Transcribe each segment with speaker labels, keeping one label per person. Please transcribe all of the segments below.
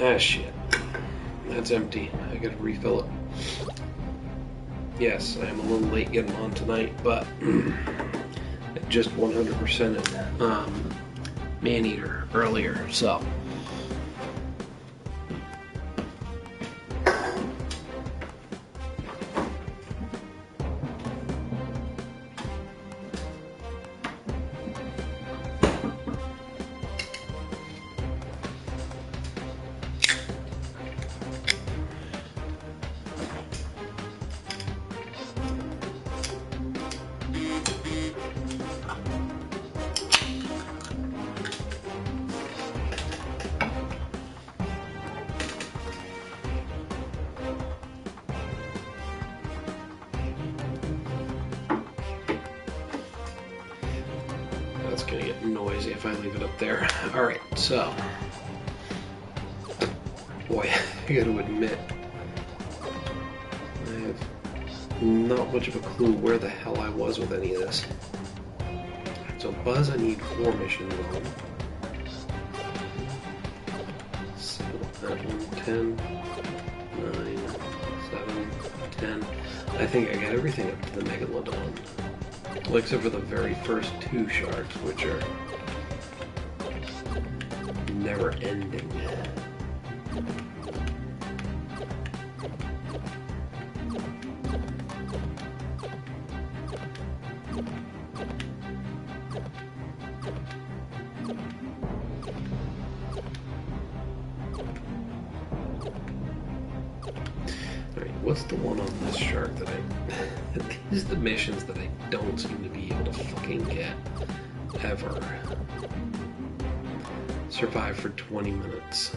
Speaker 1: Ah, shit. That's empty. I gotta refill it. Yes, I am a little late getting on tonight, but I just 100%ed Maneater earlier, so. It's gonna get noisy if I leave it up there. Alright, so. Boy, I gotta admit, I have not much of a clue where the hell I was with any of this. So Buzz, I need 4 missions on. So that one, 10, 9, 7, 10. I think I got everything up to the Megalodon. Well, except for the very first 2 sharks, which are never ending. Alright, what's the one on this shark that these are the missions that I don't seem to be able to fucking get. Ever. Survive for 20 minutes.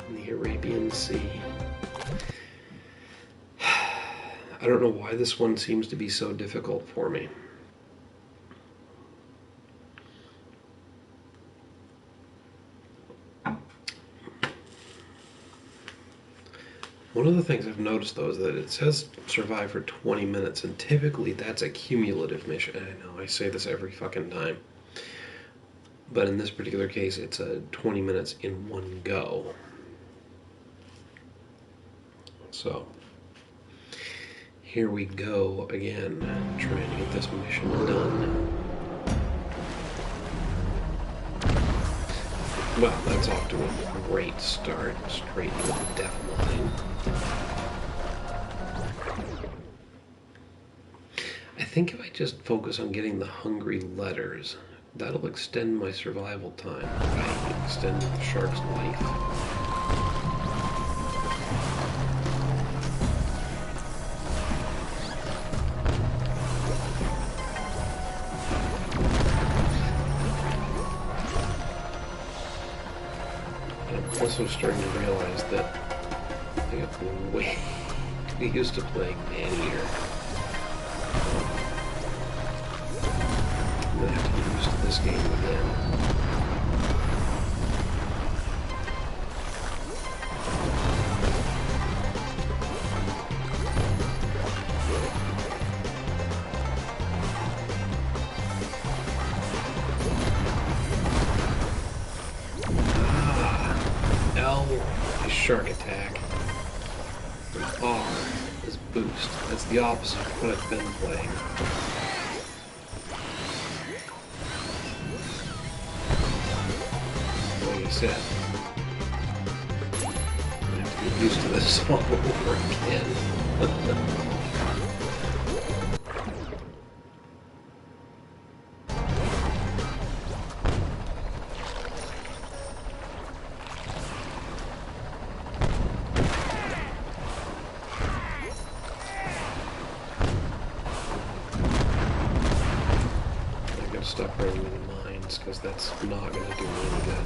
Speaker 1: In the Arabian Sea. I don't know why this one seems to be so difficult for me. One of the things I've noticed, though, is that it says survive for 20 minutes, and typically that's a cumulative mission. I know, I say this every fucking time. But in this particular case, it's 20 minutes in one go. So, here we go again, trying to get this mission done. Well, that's off to a great start, straight to the death line. I think if I just focus on getting the hungry letters, that'll extend my survival time. Right? Extend the shark's life. I'm also starting to realize that I got way too used to playing Maneater. I'm gonna have to get used to this game again. L is shark attack. And R is boost. That's the opposite of what I've been playing. Like I said, I have to get used to this all over again. Stop running into mines, because that's not going to do me any good.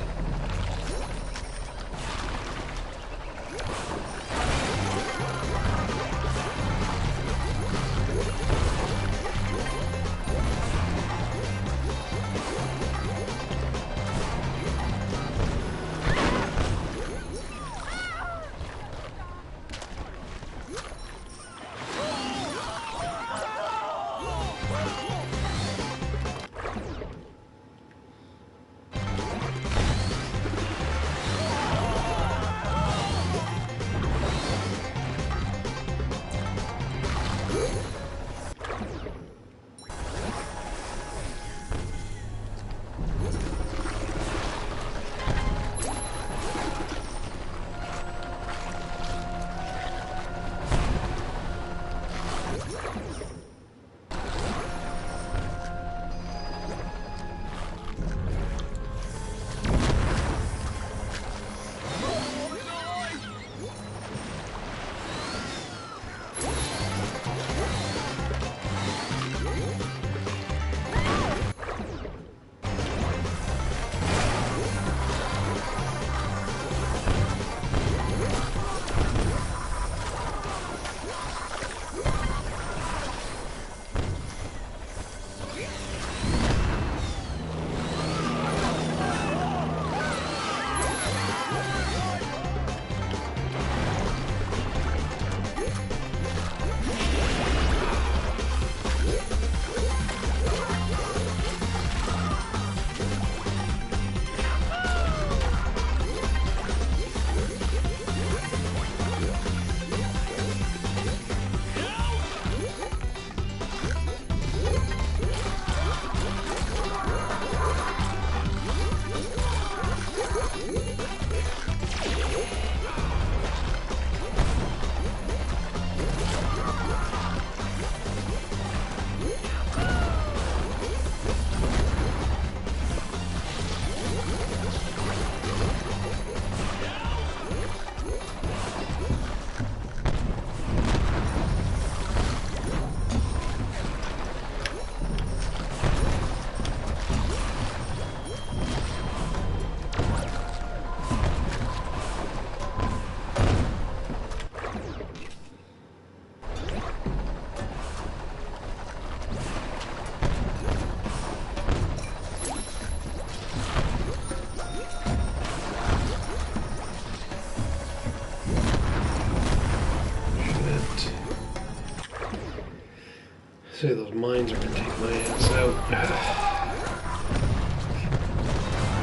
Speaker 1: Say those mines are gonna take my ass out.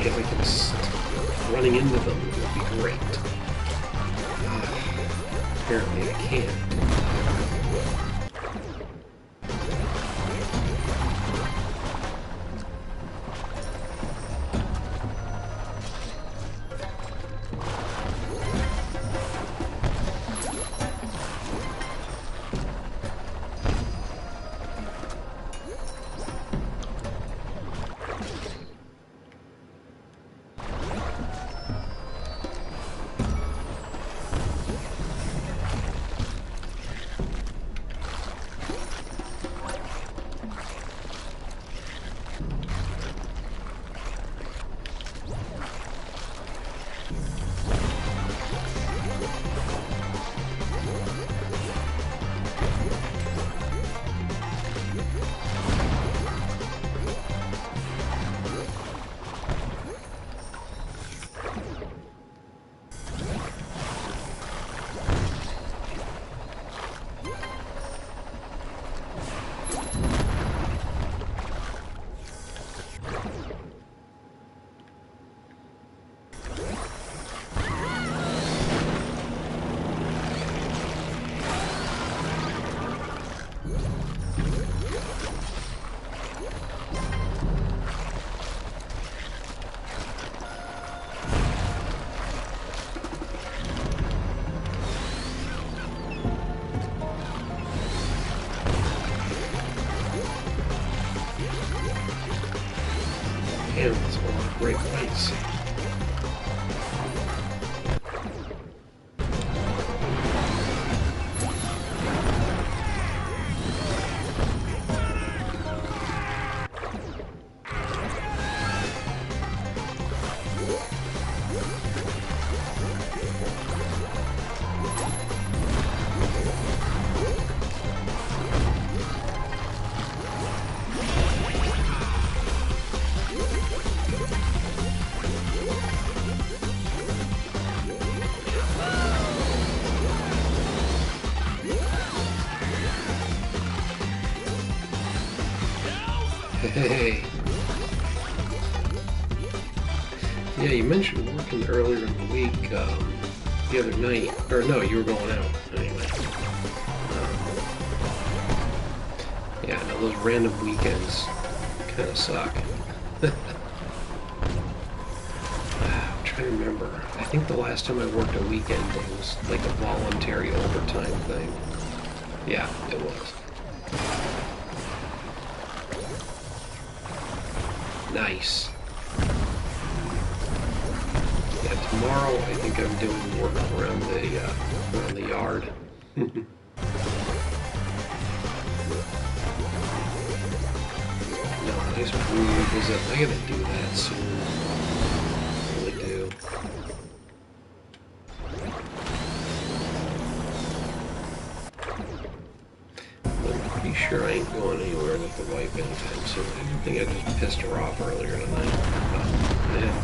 Speaker 1: If I can running into them, it would be great. Apparently I can't. Damn, that's a lot of great lights. Hey. Yeah, you mentioned working earlier in the week, the other night. Or no, you were going out, anyway. Yeah, no, those random weekends kind of suck. I'm trying to remember. I think the last time I worked a weekend, it was like a voluntary overtime thing. Yeah, it was. Nice. Yeah, tomorrow I think I'm doing work around the yard. No, nice brew visit. I gotta do that soon. I really do. I'm pretty sure I ain't going anywhere with the wife anytime soon. I think I just pissed her off earlier tonight. Yeah.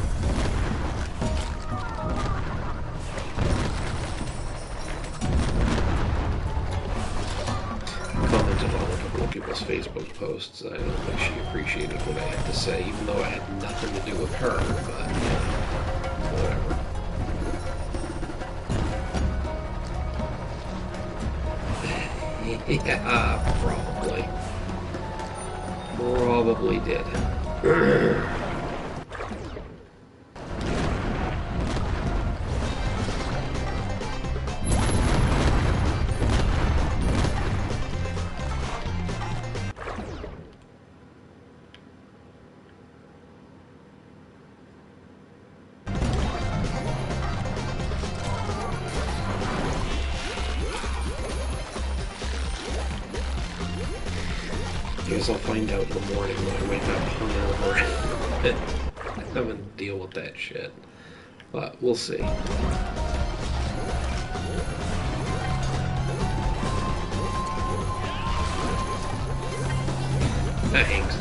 Speaker 1: Commented on a couple of people's Facebook posts. I don't think she appreciated what I had to say, even though I had nothing to do with her, but yeah, whatever. Yeah, probably. Probably did. I guess I'll find out in the morning when I wake up hungover. Having to deal with that shit. But we'll see. Thanks.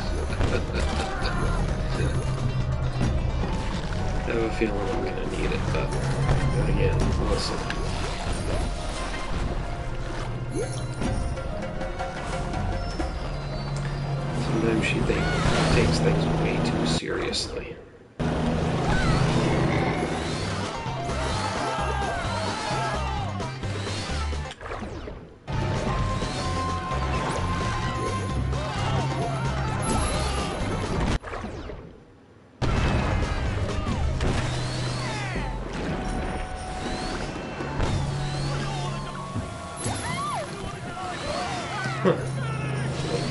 Speaker 1: I have a feeling I'm gonna need it, but again, we'll see. Sometimes she takes things way too seriously. Huh.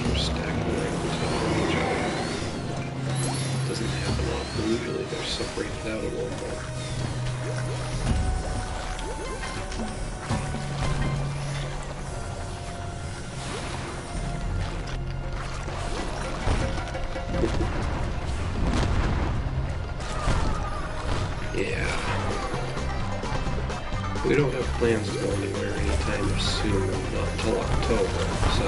Speaker 1: You're stacking right on top of each other. Doesn't happen often. Usually they're separated out a little more. Yeah. We don't have plans to go anywhere anytime soon, not until October, so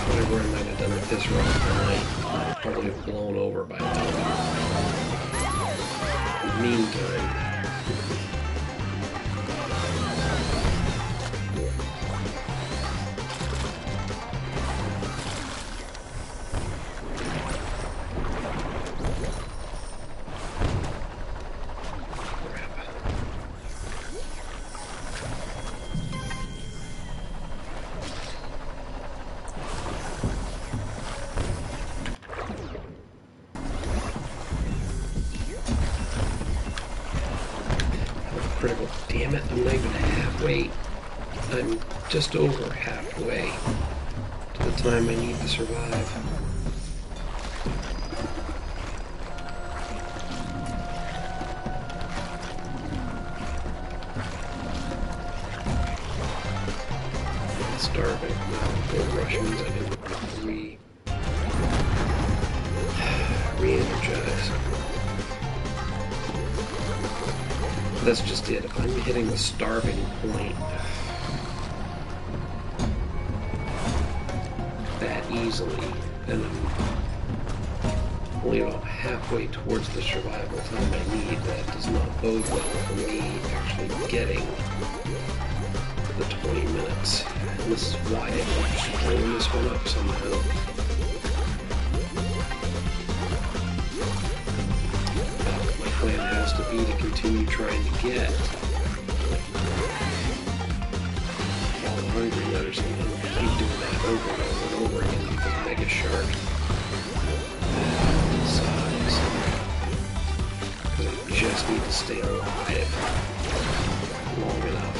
Speaker 1: whatever I might have done at this rock tonight, I'll probably have blown over by now. In the meantime, critical. Damn it, I'm not even halfway. I'm just over halfway to the time I need to survive. I'm starving. The Russians, I didn't re-energize. That's just it. If I'm hitting the starving point that easily, and I'm only about halfway towards the survival time I need, that does not bode well for me actually getting the 20 minutes. And this is why I end up screwing this one up somehow. My plan has to be to continue trying to get all the hungry letters and keep doing that over and over and over again with the Mega Shark size. Because I just need to stay alive long enough.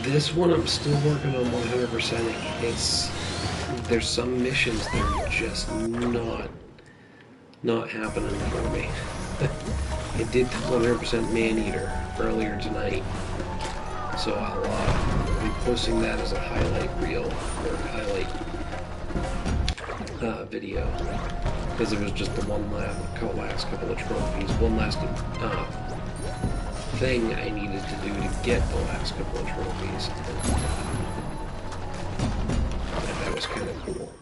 Speaker 1: This one I'm still working on 100%ing. There's some missions that are just not happening for me. I did 100% Maneater earlier tonight, so I'll be posting that as a highlight reel or highlight video, because it was just the last couple of trophies, one last thing I needed to do to get the last couple of trophies. And that was kind of cool.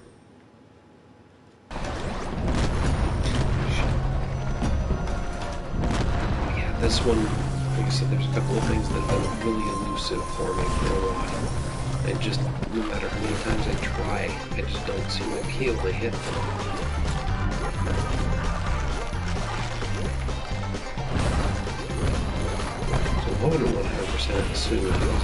Speaker 1: Yeah, this one, like I said, there's a couple of things that have been really elusive for me for a while. And just, no matter how many times I try, I just don't seem to be able to hit them. I'm hoping to 100% soon, because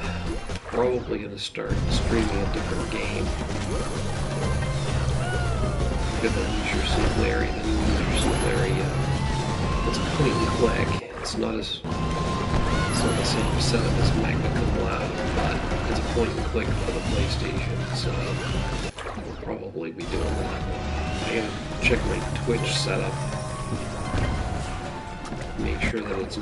Speaker 1: I'm probably going to start streaming a different game. Got the Leisure Suit Larry, the new Leisure Suit Larry. It's point and click. It's not the same setup as Magna Cum Laude, but it's a point and click for the PlayStation, so we'll probably be doing that. I gotta check my Twitch setup. Make sure that it's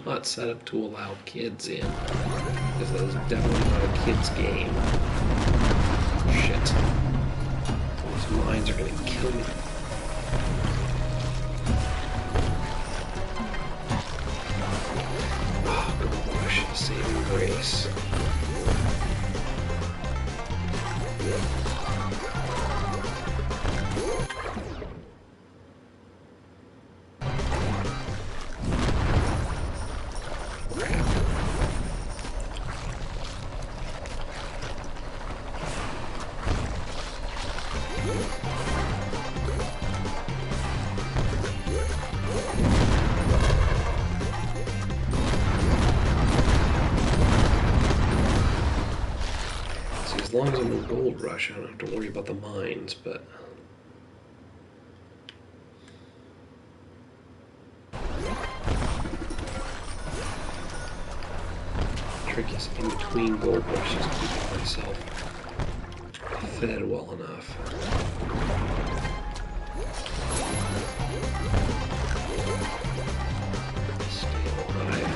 Speaker 1: not set up to allow kids in, because that is definitely not a kid's game. Shit. Those mines are gonna kill me. Oh gosh, saving grace. long as I'm in Gold Rush, I don't have to worry about the mines, but... Trick is in between Gold Rushes, keeping myself fed well enough. Stay alive.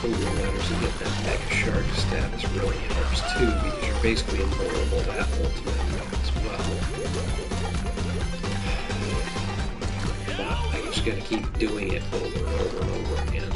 Speaker 1: Hunger matters to get that Mega Shark status really helps too, because you're basically invulnerable to that ultimate as well. But I just gotta keep doing it over and over and over again.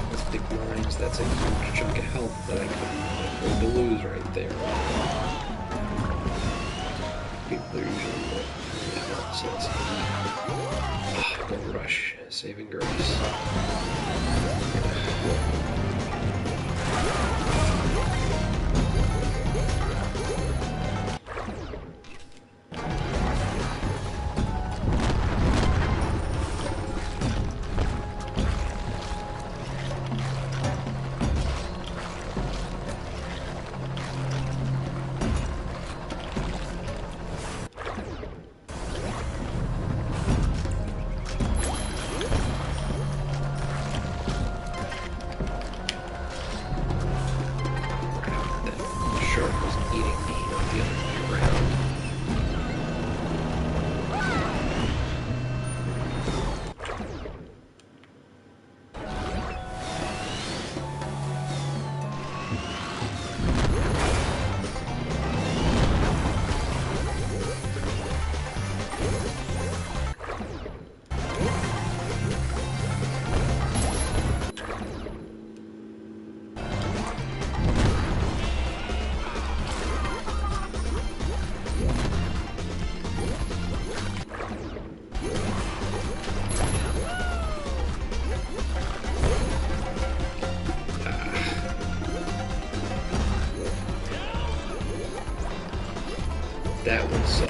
Speaker 1: Those big lines, that's a huge chunk of health that I couldn't afford to lose right there. People are usually more health, so let's Gold Rush, saving grace. That would suck.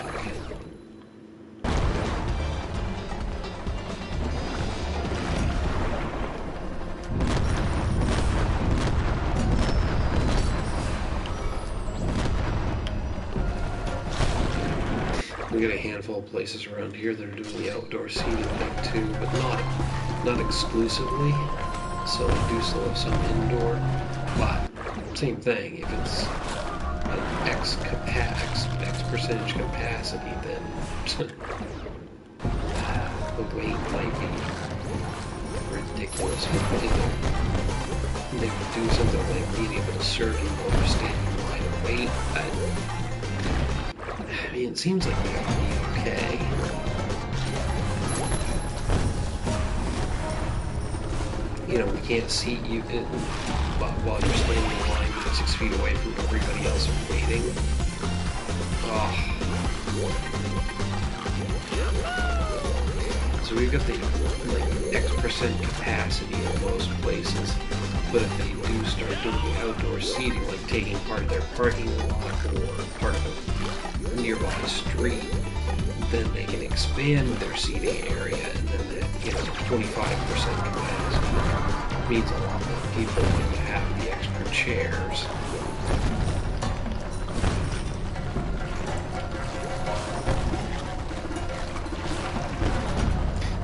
Speaker 1: We got a handful of places around here that are doing the outdoor seating thing too, but not exclusively. So I do still have some indoor, but same thing. If it's an X percentage capacity, then the weight might be ridiculous. They would do something like being able to serve you while you're standing in line of wait. I mean, it seems like that would be okay. You know, we can't seat you while you're standing in line 6 feet away from everybody else and waiting. Oh. So we've got the X% capacity in most places, but if they do start doing outdoor seating, like taking part of their parking lot or part of a nearby street, then they can expand their seating area, and then that 25% capacity means a lot more people when you have the extra chairs.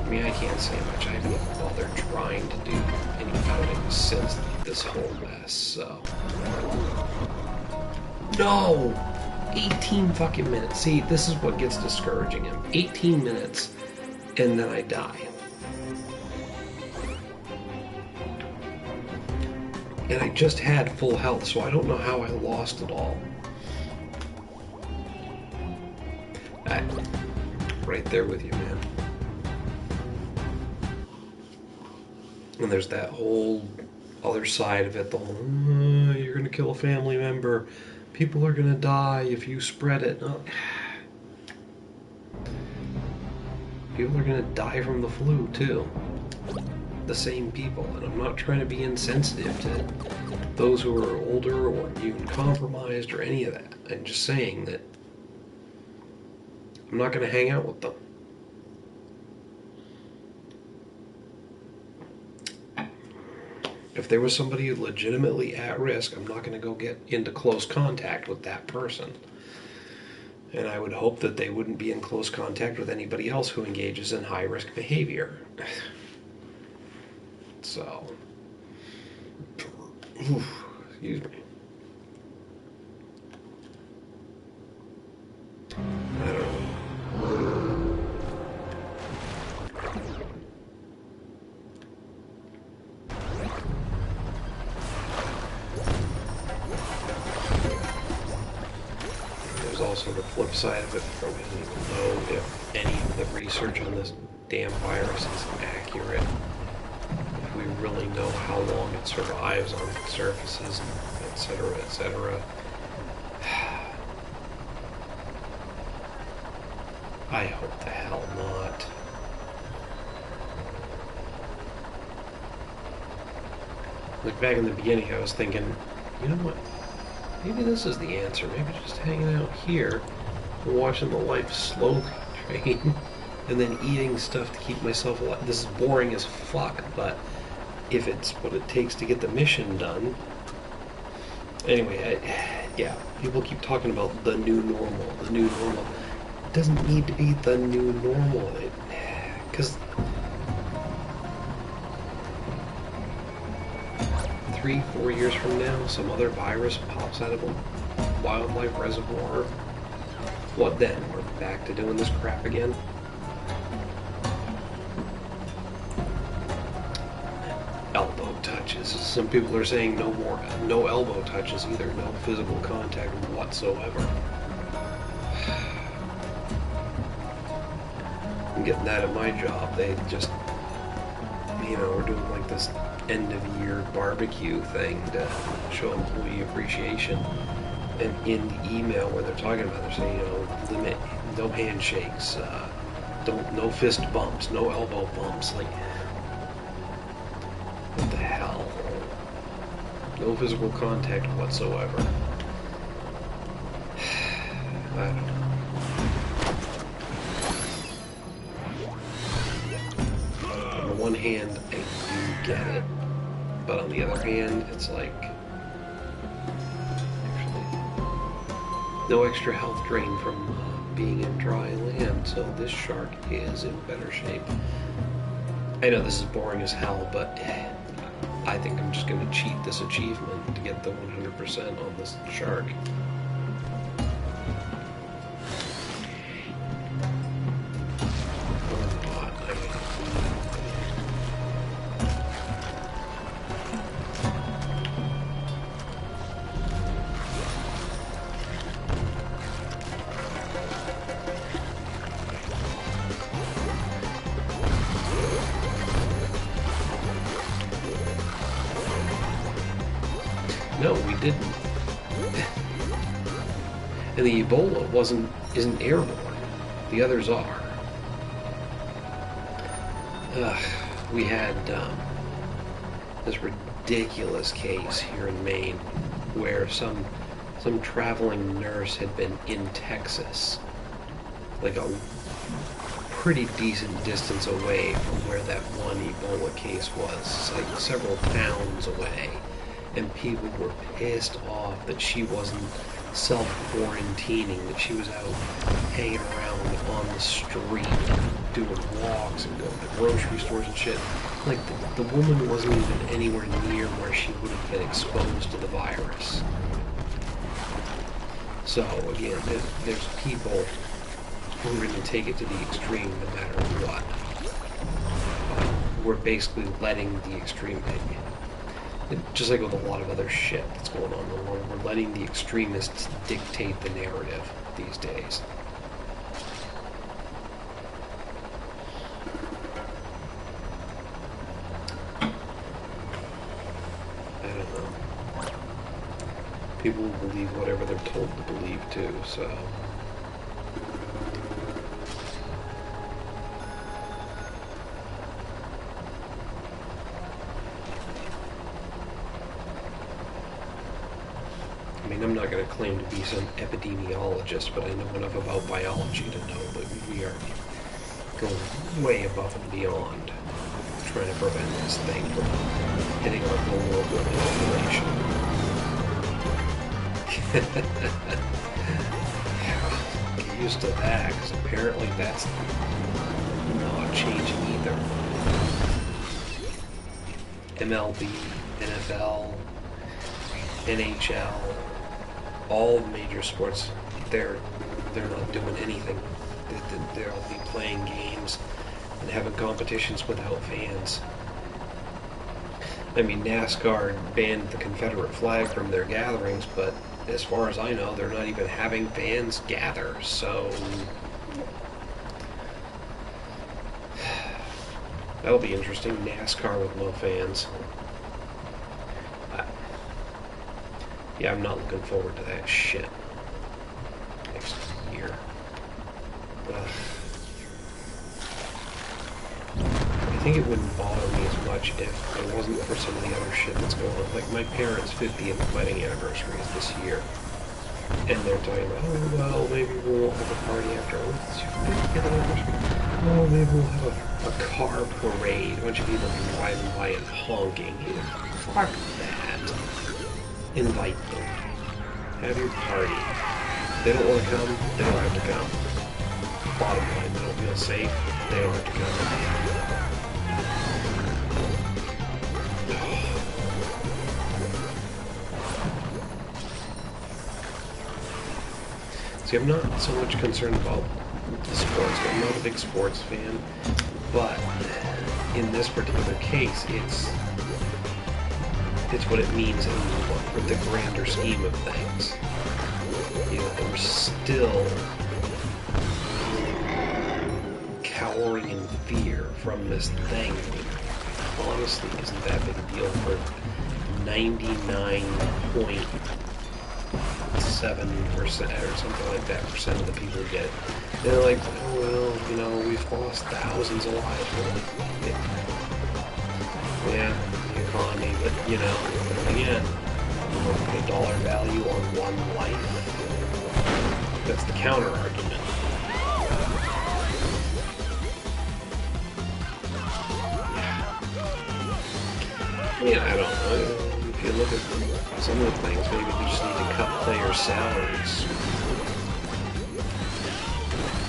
Speaker 1: I mean, I can't say much. I haven't bothered trying to do any outing since this whole mess, so... No! 18 fucking minutes. See, this is what gets discouraging him. 18 minutes, and then I die. And I just had full health, so I don't know how I lost it all. Right there with you, man. And there's that whole other side of it, the whole, you're going to kill a family member. People are going to die if you spread it. Oh. People are going to die from the flu, too. The same people. And I'm not trying to be insensitive to those who are older or immune compromised or any of that. I'm just saying that I'm not going to hang out with them. If there was somebody legitimately at risk, I'm not going to go get into close contact with that person. And I would hope that they wouldn't be in close contact with anybody else who engages in high-risk behavior. So, excuse me. I don't know. There's also the flip side of it. We don't even know if any of the research on this damn virus is accurate. If we really know how long it survives on surfaces, etc., etc. I hope the hell not. Like back in the beginning, I was thinking, you know what? Maybe this is the answer. Maybe just hanging out here and watching the life slowly drain and then eating stuff to keep myself alive. This is boring as fuck, but if it's what it takes to get the mission done. Anyway, yeah, people keep talking about the new normal, the new normal. It doesn't need to be the new normal. Because 3-4 years from now, some other virus pops out of a wildlife reservoir. What then? We're back to doing this crap again? Elbow touches. Some people are saying no elbow touches either, no physical contact whatsoever. I'm getting that at my job. They just, we're doing like this end of year barbecue thing to show employee appreciation. And in the email where they're talking about, they're saying, limit, no handshakes, no fist bumps, no elbow bumps. Like, what the hell? No physical contact whatsoever. I don't know. On the one hand, I do get it, but on the other hand, it's like, no extra health drain from being in dry land, so this shark is in better shape. I know this is boring as hell, but I think I'm just going to cheat this achievement to get the 100% on this shark. No, we didn't. And the Ebola isn't airborne. The others are. We had this ridiculous case here in Maine where some traveling nurse had been in Texas, like a pretty decent distance away from where that one Ebola case was, like several towns away. And people were pissed off that she wasn't self-quarantining, that she was out hanging around on the street and doing walks and going to grocery stores and shit. Like, the woman wasn't even anywhere near where she would have been exposed to the virus. So, again, there's people who are going to take it to the extreme no matter what. we're basically letting the extreme, just like with a lot of other shit that's going on in the world, we're letting the extremists dictate the narrative these days. I don't know. People will believe whatever they're told to believe too, so. I mean, I'm not going to claim to be some epidemiologist, but I know enough about biology to know that we are going way above and beyond trying to prevent this thing from hitting our global population. Get used to that, because apparently that's not changing either. MLB, NFL, NHL, all major sports, they're not doing anything. They'll be playing games and having competitions without fans. I mean, NASCAR banned the Confederate flag from their gatherings, but as far as I know, they're not even having fans gather, so that'll be interesting. NASCAR with no fans. Yeah, I'm not looking forward to that shit next year. I think it wouldn't bother me as much if it wasn't for some of the other shit that's going on. Like, my parents' 50th wedding anniversary is this year. And they're talking about, oh, well, maybe we won't have a party after. Oh, it's your 50th anniversary. Oh, maybe we'll have a car parade. A bunch of people driving by and honking. Fuck that. Invite them. Have your party. If they don't want to come, they don't have to come. Bottom line, they don't feel safe, they don't have to come. See, I'm not so much concerned about the sports. I'm not a big sports fan, but in this particular case, it's what it means in the grander scheme of things. You know, we're still cowering in fear from this thing that honestly isn't that big a deal for 99.7% or something like that percent of the people who get it. They're like, oh well, you know, we've lost thousands of lives. Yeah, the economy, but you know, again, you want to put a dollar value on one life. That's the counter argument. Yeah, I don't know. If you look at some of the things, maybe we just need to cut player salaries.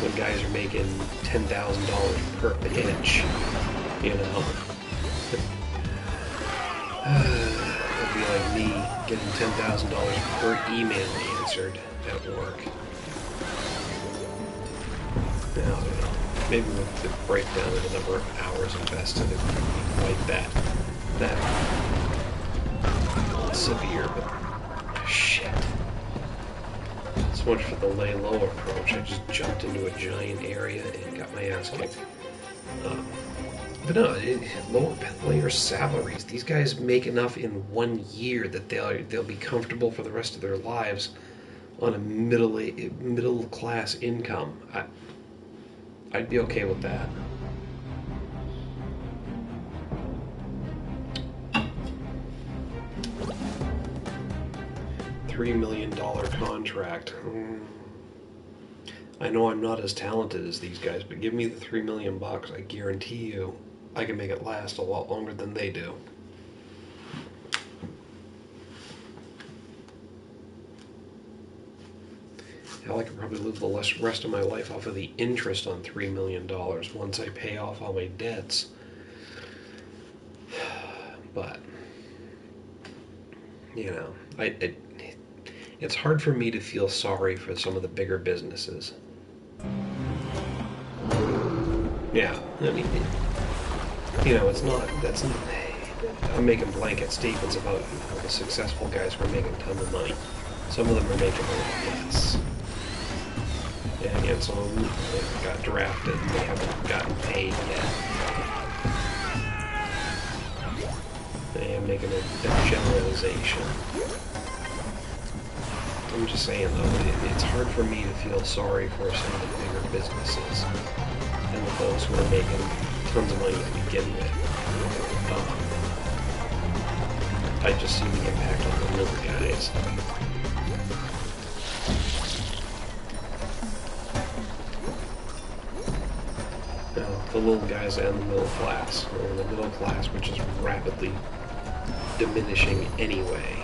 Speaker 1: When guys are making $10,000 per pitch, you know. It'd be like me getting $10,000 per email answered at work. Now, maybe we could break down the number of hours invested. It would be quite that severe, but shit. So much for the lay low approach. I just jumped into a giant area and got my ass kicked. But no, lower player salaries. These guys make enough in 1 year that they'll be comfortable for the rest of their lives on a middle class income. I'd be okay with that. $3 million contract. I know I'm not as talented as these guys, but give me the $3 million. I guarantee you, I can make it last a lot longer than they do. Hell, I could probably live the rest of my life off of the interest on $3 million once I pay off all my debts. But, you know, it's hard for me to feel sorry for some of the bigger businesses. Yeah, I mean, You know, it's not, that's not, I'm making blanket statements about the successful guys who are making tons of money. Some of them are making a lot less. And again, some of them got drafted and they haven't gotten paid yet. I am making a generalization. I'm just saying though, it's hard for me to feel sorry for some of the bigger businesses and the folks who are making tons of money to begin with. I just see the impact on the little guys. You know, the little guys and the middle class, or the middle class, which is rapidly diminishing anyway.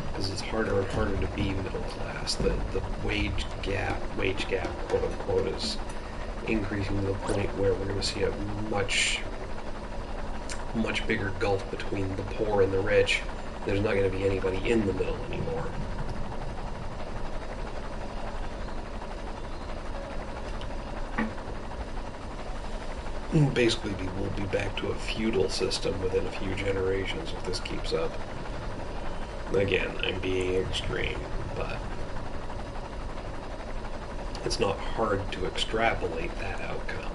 Speaker 1: Because it's harder and harder to be middle class. The wage gap, quote unquote, is increasing to the point where we're going to see a much bigger gulf between the poor and the rich. There's not going to be anybody in the middle anymore. Basically, we'll be back to a feudal system within a few generations if this keeps up. Again, I'm being extreme, but it's not hard to extrapolate that outcome,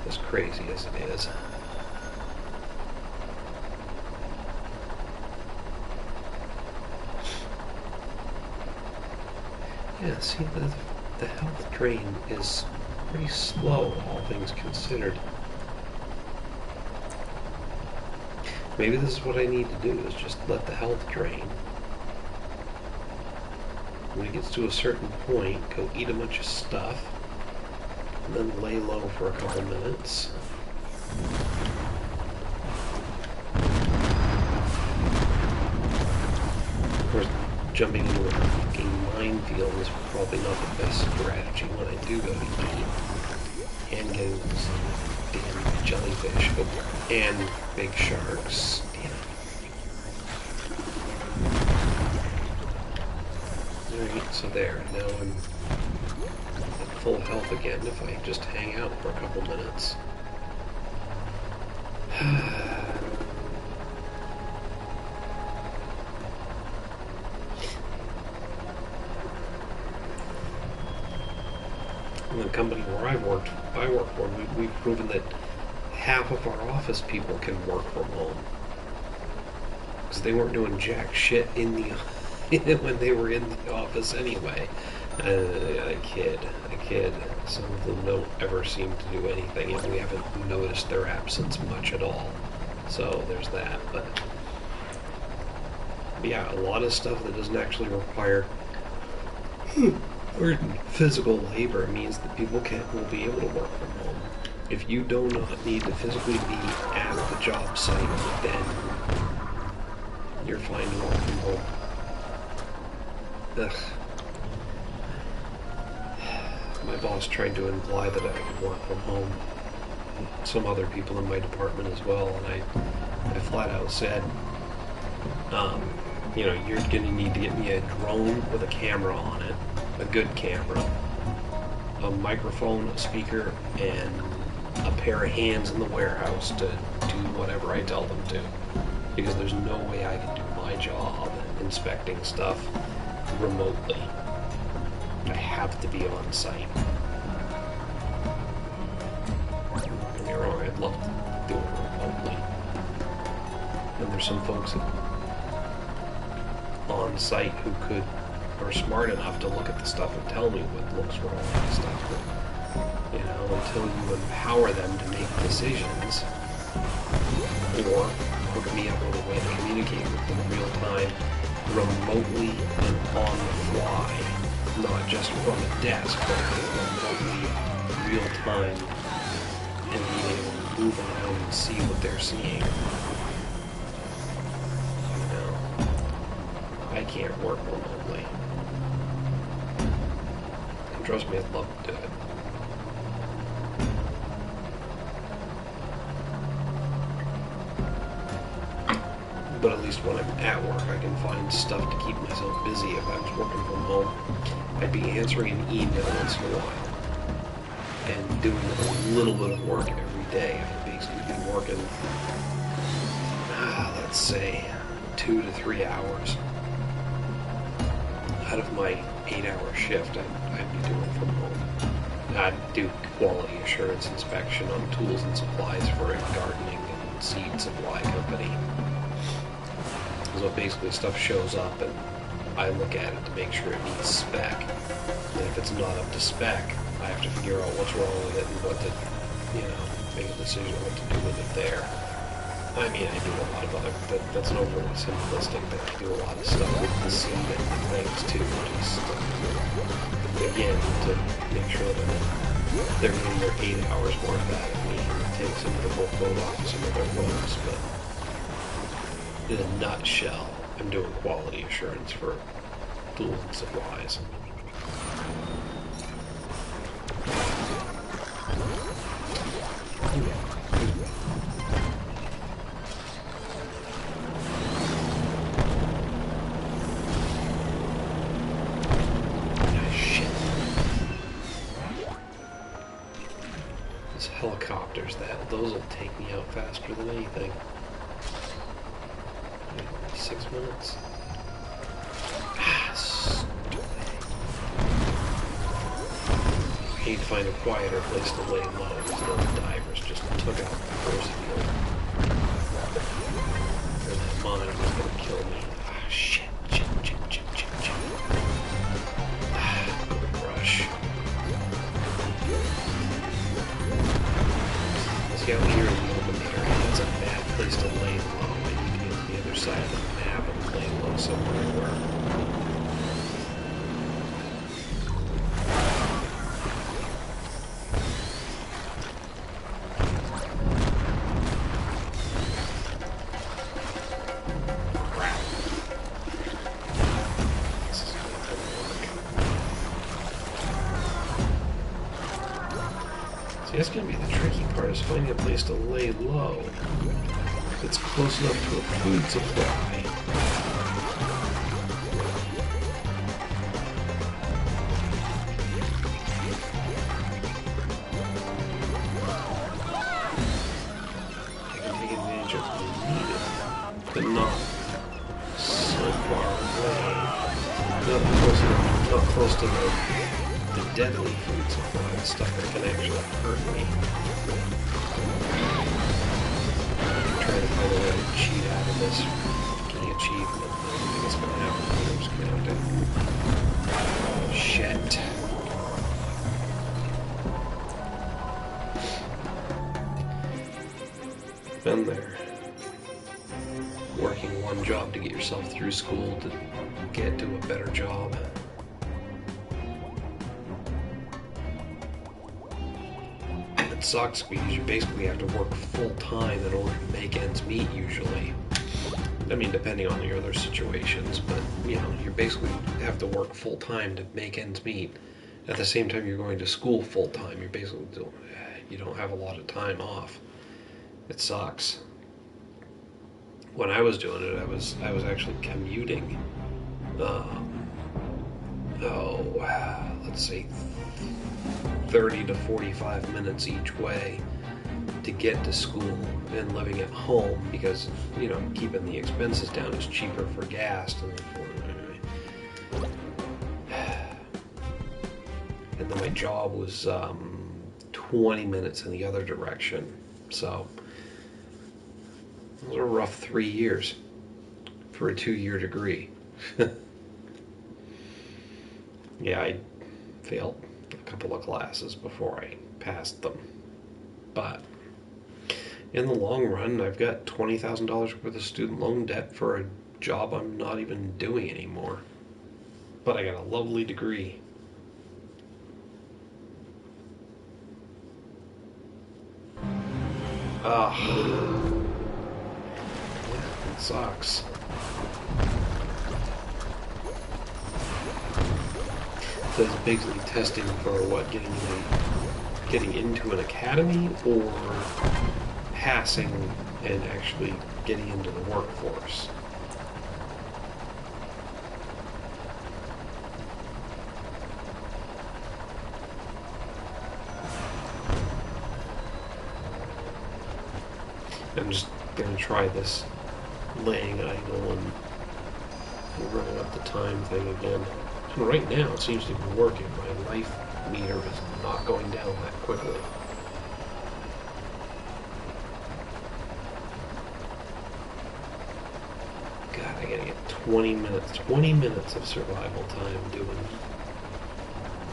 Speaker 1: as crazy as it is. Yeah, see, the health drain is pretty slow, all things considered. Maybe this is what I need to do, is just let the health drain. When it gets to a certain point, go eat a bunch of stuff, and then lay low for a couple minutes. Of course, jumping into a fucking minefield is probably not the best strategy when I do go to eat. And getting those damn jellyfish and big sharks. Damn. Alright, so there. Now I'm at full health again if I just hang out for a couple minutes. The company where I work for, we've proven that half of our office people can work from home because they weren't doing jack shit in the when they were in the office anyway. I kid. Some of them don't ever seem to do anything, and we haven't noticed their absence much at all. So there's that. But yeah, a lot of stuff that doesn't actually require or physical labor means that people will be able to work from home. If you do not need to physically be at the job site, then you're fine to work from home. Ugh. My boss tried to imply that I could work from home. Some other people in my department as well, and I flat out said, you know, you're going to need to get me a drone with a camera on it, a good camera, a microphone, a speaker, and a pair of hands in the warehouse to do whatever I tell them to. Because there's no way I can do my job inspecting stuff remotely. I have to be on site. Don't get me wrong, I'd love to do it remotely. And there's some folks on site who are smart enough to look at the stuff and tell me what looks wrong with the stuff. But, you know, until you empower them to make decisions, or hook me up with a way to communicate with them real time, remotely and on the fly, not just from a desk, but remotely, real time, and being able to move around and see what they're seeing. I can't work remotely. And trust me, I'd love to do it. But at least when I'm at work, I can find stuff to keep myself busy. If I was working from home, I'd be answering an email once in a while and doing a little bit of work every day. I'd basically be working, let's say, 2 to 3 hours out of my 8-hour shift. I'd be doing from home. I'd do quality assurance inspection on tools and supplies for a gardening and seed supply company. So basically stuff shows up and I look at it to make sure it meets spec. And if it's not up to spec, I have to figure out what's wrong with it and what to, make a decision on what to do with it there. I mean, I do a lot of other, that's an overly simplistic, but I do a lot of stuff with the seed and things too. Just, again, to make sure that they're getting their 8 hours worth out of me. It takes some of the workload off some of their works, but in a nutshell, I'm doing quality assurance for tools and supplies. Helicopters, those will take me out faster than anything. 6 minutes. Stupid. I need to find a quieter place to lay low because those divers just took out the force field. And that mine was going to kill me. Shit. Rush. See out here in the open area, that's a bad place to lay low. I need to get to the other side of the map and lay low somewhere where that's going to be the tricky part, is finding a place to lay low that's close enough to a food supply. I can take advantage of when needed, but not so far away. Not close to the deadly food supply and stuff that can actually hurt me. I'm trying to find a way to cheat out of this. Can't cheat, but I don't think it's going to happen. I'm just going to have to... Shit. Been there. Working one job to get yourself through school to get to a better job. It sucks because you basically have to work full time in order to make ends meet usually. I mean, depending on your other situations, but you basically have to work full time to make ends meet. At the same time, you're going to school full time. You're basically you don't have a lot of time off. It sucks. When I was doing it, I was actually commuting. Let's say 30 to 45 minutes each way to get to school, and living at home because keeping the expenses down is cheaper for gas than and then my job was 20 minutes in the other direction, so those were a rough 3 years for a 2-year degree. Yeah, I failed a couple of classes before I passed them, but in the long run, I've got $20,000 worth of student loan debt for a job I'm not even doing anymore. But I got a lovely degree. It sucks. So it's basically testing for what, getting into an academy, or passing and actually getting into the workforce. I'm just going to try this laying idle and running up the time thing again. And right now it seems to be working. My life meter is not going down that quickly. God, I gotta get 20 minutes of survival time doing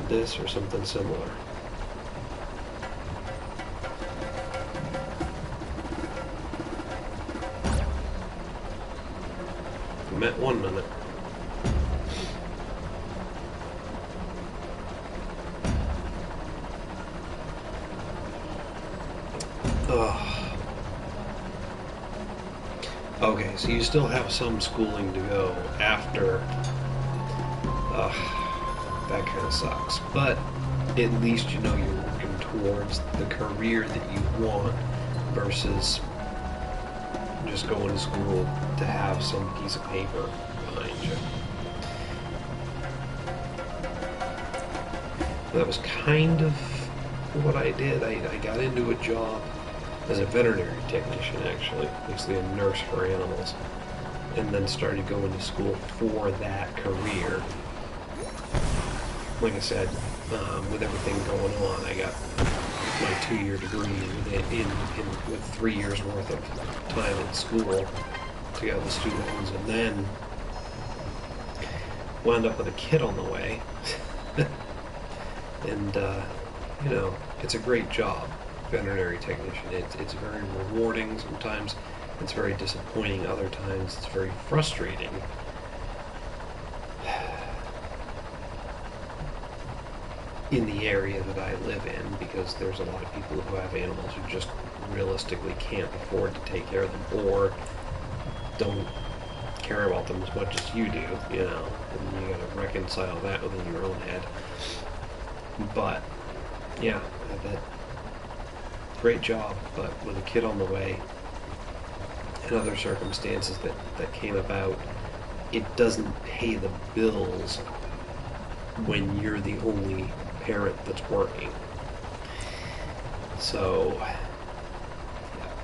Speaker 1: this or something similar. I'm at 1 minute. Okay, so you still have some schooling to go after. That kind of sucks. But at least you know you're working towards the career that you want versus just going to school to have some piece of paper behind you. That was kind of what I did. I got into a job as a veterinary technician, actually, basically a nurse for animals, and then started going to school for that career. Like I said, with everything going on, I got my 2-year degree with 3 years worth of time in school to get the student loans, and then wound up with a kid on the way. And you know, it's a great job, veterinary technician. It's very rewarding. Sometimes it's very disappointing. Other times it's very frustrating. In the area that I live in, because there's a lot of people who have animals who just realistically can't afford to take care of them, or don't care about them as much as you do, you know, and you gotta reconcile that within your own head. But yeah, that great job, but with a kid on the way and other circumstances that came about, it doesn't pay the bills when you're the only parent that's working. So yeah,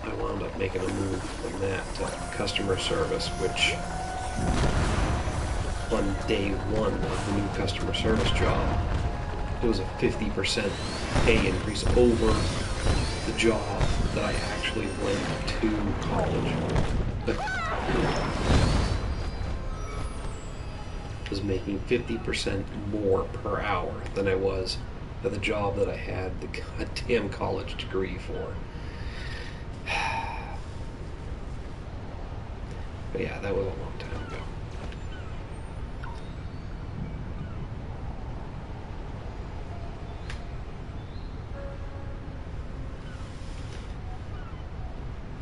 Speaker 1: I wound up making a move from that to customer service, which on day one of the new customer service job, it was a 50% pay increase over the job that I actually went to college. I was making 50% more per hour than I was at the job that I had the goddamn college degree for. But yeah, that was a long time ago.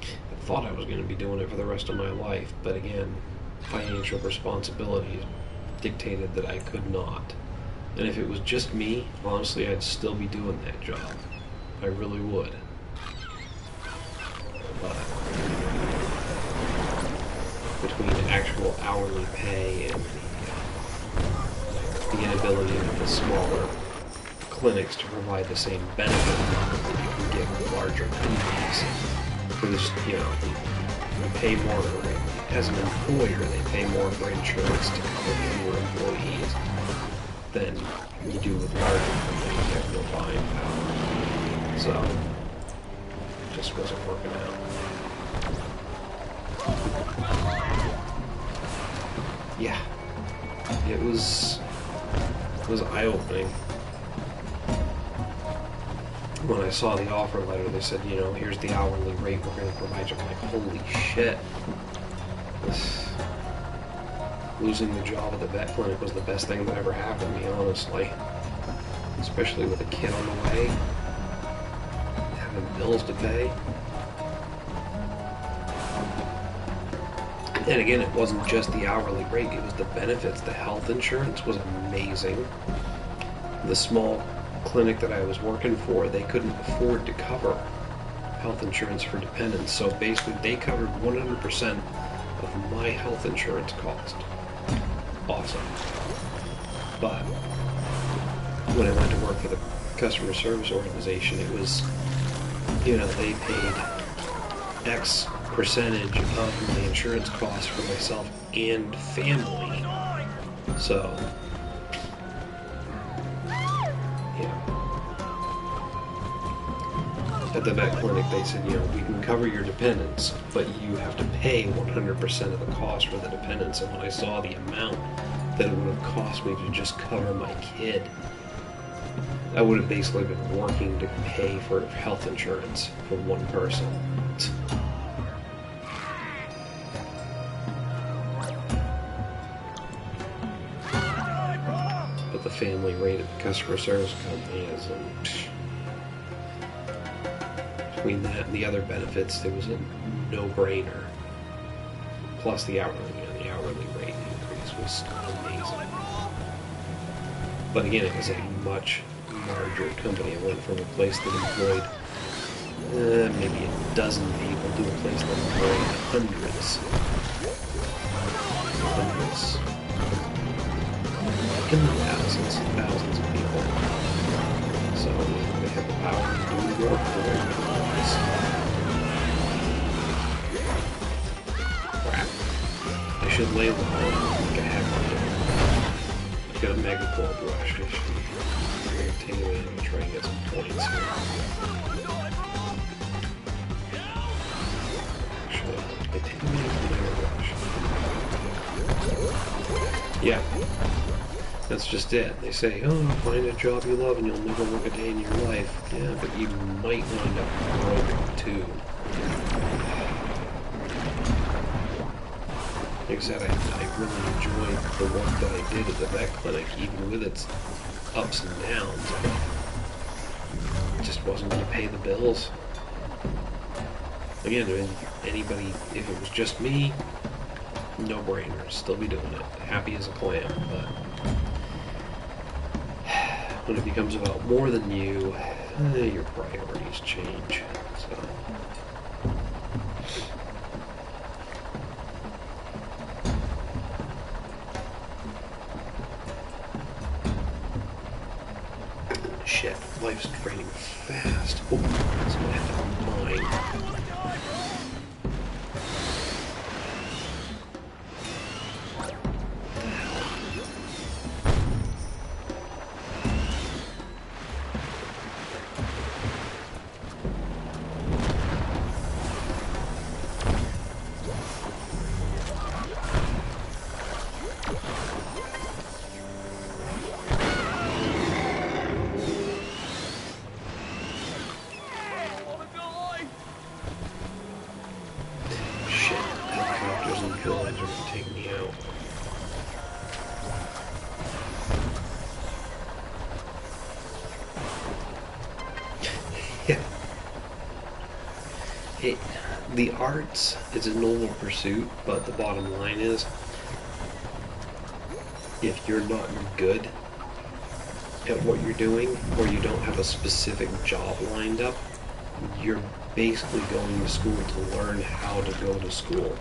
Speaker 1: I thought I was going to be doing it for the rest of my life, but again, financial responsibilities dictated that I could not. And if it was just me, honestly, I'd still be doing that job. I really would. But between actual hourly pay and the inability of the smaller clinics to provide the same benefit that you can get with larger clinics, because, you know, they pay more as an employer, they pay more for insurance to cover fewer employees than you do with larger companies that have no buying power. So it just wasn't working out. Yeah, it was eye-opening. When I saw the offer letter, they said, you know, here's the hourly rate we're going to provide you. I'm like, holy shit. Losing the job at the vet clinic was the best thing that ever happened to me, honestly. Especially with a kid on the way, having bills to pay. And again, it wasn't just the hourly rate, it was the benefits. The health insurance was amazing. The small clinic that I was working for, they couldn't afford to cover health insurance for dependents, so basically they covered 100% of my health insurance cost. Awesome. But when I went to work for the customer service organization, it was, you know, they paid X percentage of my insurance costs for myself and family. So, yeah. At the vet clinic, they said, we can cover your dependents, but you have to pay 100% of the cost for the dependents. And when I saw the amount that it would have cost me to just cover my kid, I would have basically been working to pay for health insurance for one person. But the family rate at the customer service company is, between that and the other benefits, it was a no-brainer. Plus the hourly rate increase was amazing. But again, it was a much larger company. I went from a place that employed maybe a dozen people to a place that employed hundreds. In the thousands of people. So they have the power to do work for their employees. Crap. I should lay low like I have to. I've got a mega core brush. I should take it in and try and get some points here. Actually, I take a mega brush. Yeah. That's just it. They say, find a job you love and you'll never work a day in your life. Yeah, but you might wind up broke too. Like I said, I really enjoyed the work that I did at the vet clinic, even with its ups and downs. It just wasn't going to pay the bills. Again, anybody, if it was just me, no brainer, still be doing it. Happy as a clam, but when it becomes about more than you, your priorities change. So, shit, life's draining fast. Oh, that's gonna have to mine. The arts is a noble pursuit, but the bottom line is, if you're not good at what you're doing, or you don't have a specific job lined up, you're basically going to school to learn how to go to school.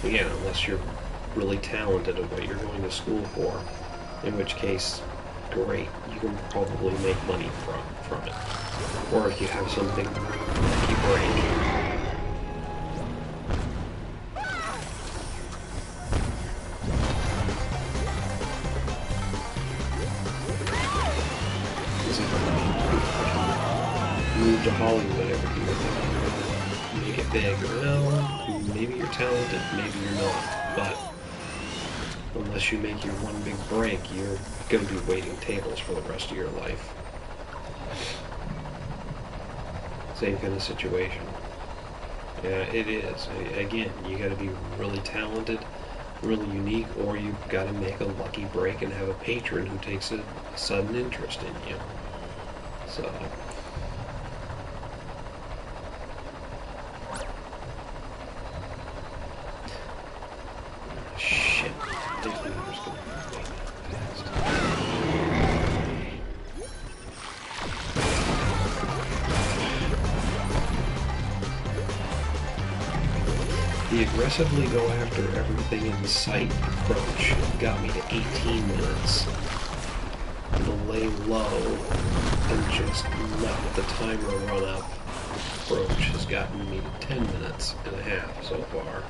Speaker 1: Again, unless you're really talented at what you're going to school for. In which case, great, you can probably make money from it. Or if you have some big lucky break. Move to Hollywood every year, make it big. Well, maybe you're talented, maybe you're not, but unless you make your one big break, you're going to be waiting tables for the rest of your life. Same kind of situation. Yeah, it is. Again, you got to be really talented, really unique, or you've got to make a lucky break and have a patron who takes a sudden interest in you. So, shit. The aggressively go after everything in sight approach got me to 18 minutes. lay low and just let the timer run up approach has gotten me to 10 minutes and a half so far.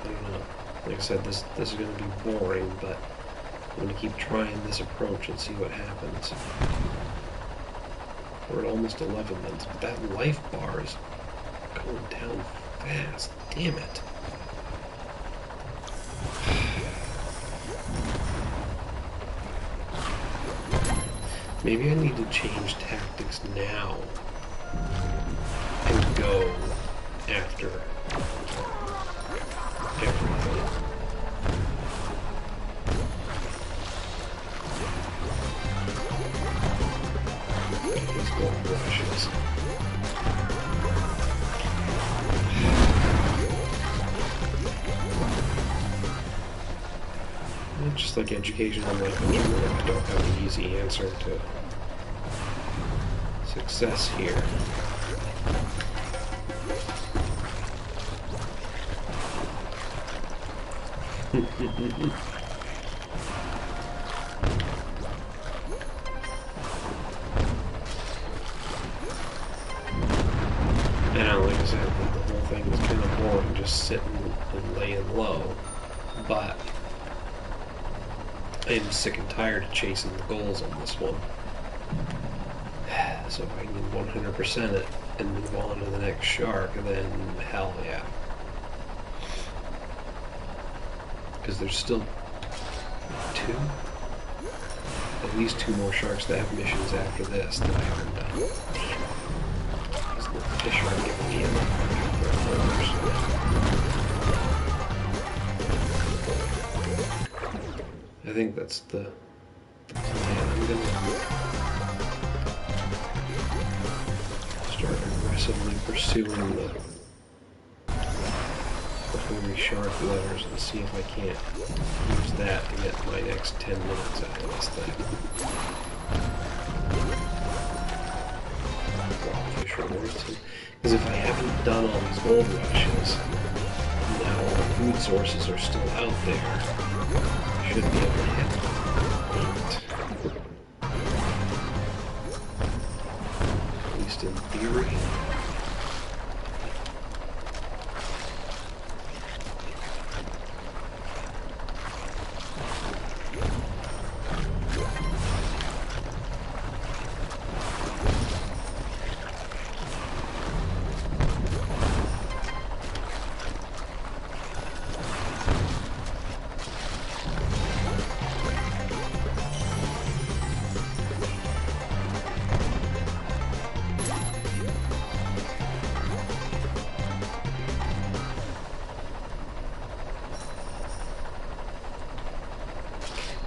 Speaker 1: I don't know. Like I said, this is going to be boring, but I'm going to keep trying this approach and see what happens. We're at almost 11 minutes, but that life bar is going down fast. Damn it. Maybe I need to change tactics now and go after everything. These gold rushes. Just like education on life in general, I don't have an easy answer to success here. And like I said, the whole thing was kind of boring, just sitting and laying low, but I am sick and tired of chasing the goals on this one. So if I can 100% it and move on to the next shark, then hell yeah. Because there's still at least two more sharks that have missions after this that I haven't done. Damn. These little fish aren't giving me enough for I think that's the plan. I'm gonna start aggressively pursuing the hungry shark levers and see if I can't use that to get my next 10 minutes out of this thing. Fish rewards. Because if I haven't done all these gold rushes, now all the food sources are still out there. I should be able to hit 8. At least in theory.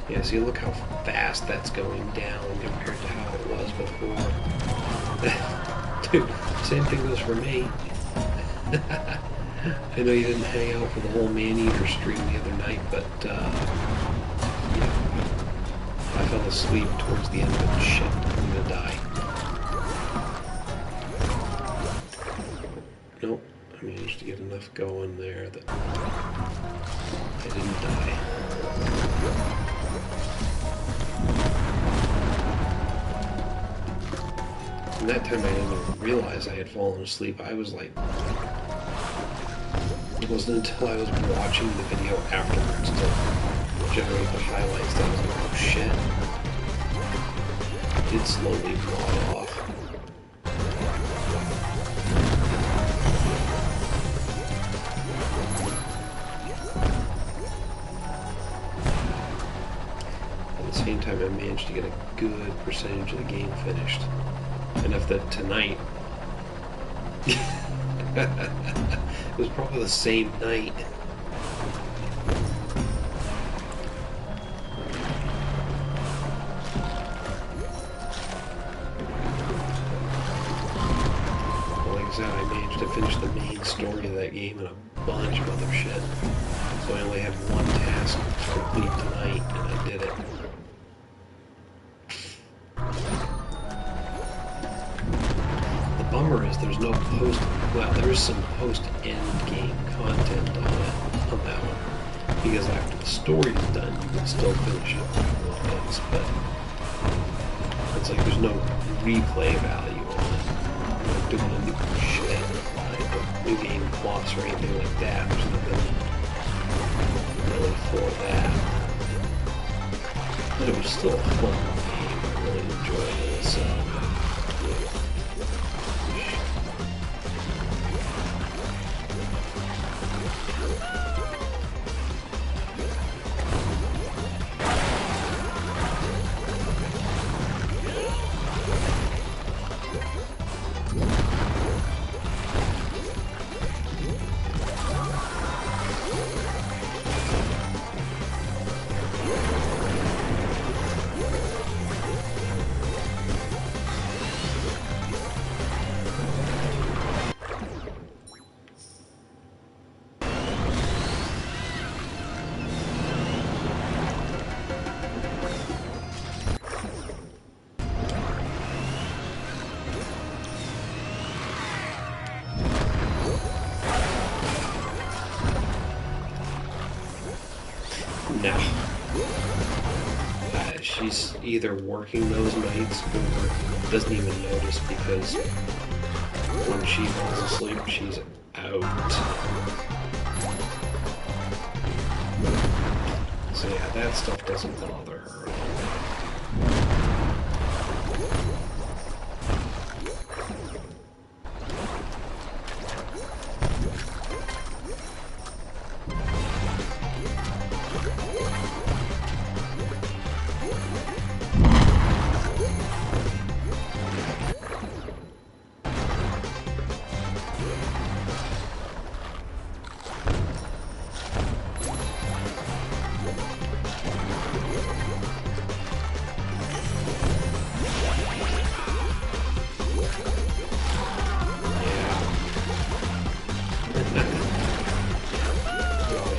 Speaker 1: Yeah, see, look how fast that's going down compared to how it was before. Dude, same thing goes for me. I know you didn't hang out for the whole man-eater stream the other night, but, yeah. I fell asleep towards the end of it. Shit, I'm gonna die. Nope, I managed to get enough going there that I didn't die. And that time I didn't even realize I had fallen asleep. I was like... It wasn't until I was watching the video afterwards to generate the highlights that I was like, oh shit. It did slowly nod off. At the same time, I managed to get a good percentage of the game finished. Enough that tonight it was probably the same night. Well, like I said, I managed to finish the main story of that game and a bunch of other shit. So I only had one task to complete tonight, and I did it. Bummer is there's no post, well, there is some post-end game content on that one, Because after the story's done, you can still finish it once, but it's like there's no replay value on it. You're not doing a new shit, like a new game plus or anything like that. There's nothing really for that. But it was still a fun game. I really enjoyed it, so. No. She's either working those nights or doesn't even notice because when she falls asleep, she's out. So yeah, that stuff doesn't bother her.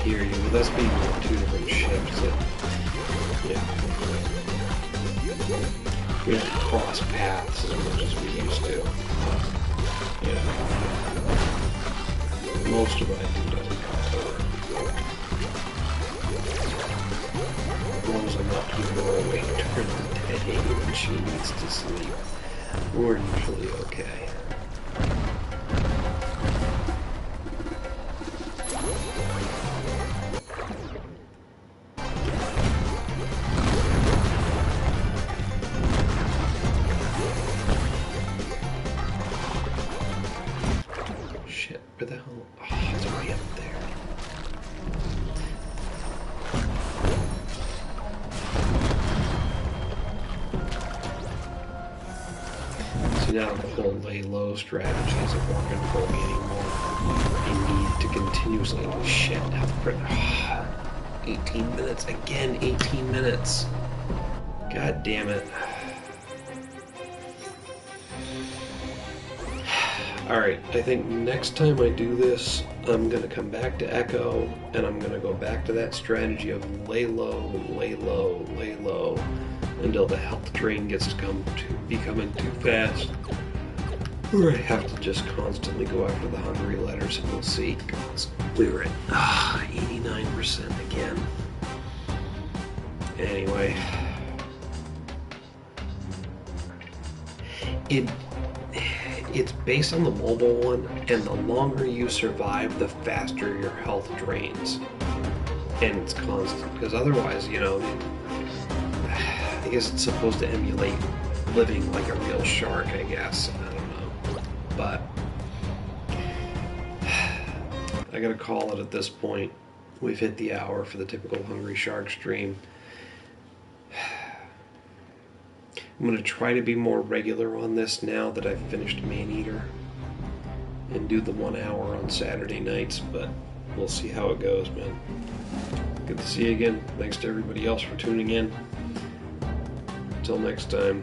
Speaker 1: Hear you. With us being on two different ships, yeah, we don't cross paths as much as we used to. Yeah, most of what I do doesn't cross over. As long as I'm not keeping her awake during the day when she needs to sleep, we're usually okay. Where the hell? Oh, it's way up there. So now the whole lay low strategy isn't working for me anymore. I need to continuously shit out the 18 minutes again, 18 minutes. God damn it. Alright, I think next time I do this, I'm going to come back to Echo, and I'm going to go back to that strategy of lay low, lay low, lay low, until the health drain gets to be coming too fast. Or I have to just constantly go after the hungry letters, and we'll see. We were at 89% again. Anyway. It's based on the mobile one, and the longer you survive, the faster your health drains. And it's constant, because otherwise, you know, I guess it's supposed to emulate living like a real shark, I guess. I don't know. But I gotta call it at this point. We've hit the hour for the typical Hungry Shark stream. I'm going to try to be more regular on this now that I've finished Maneater and do the 1 hour on Saturday nights, but we'll see how it goes, man. Good to see you again. Thanks to everybody else for tuning in. Until next time.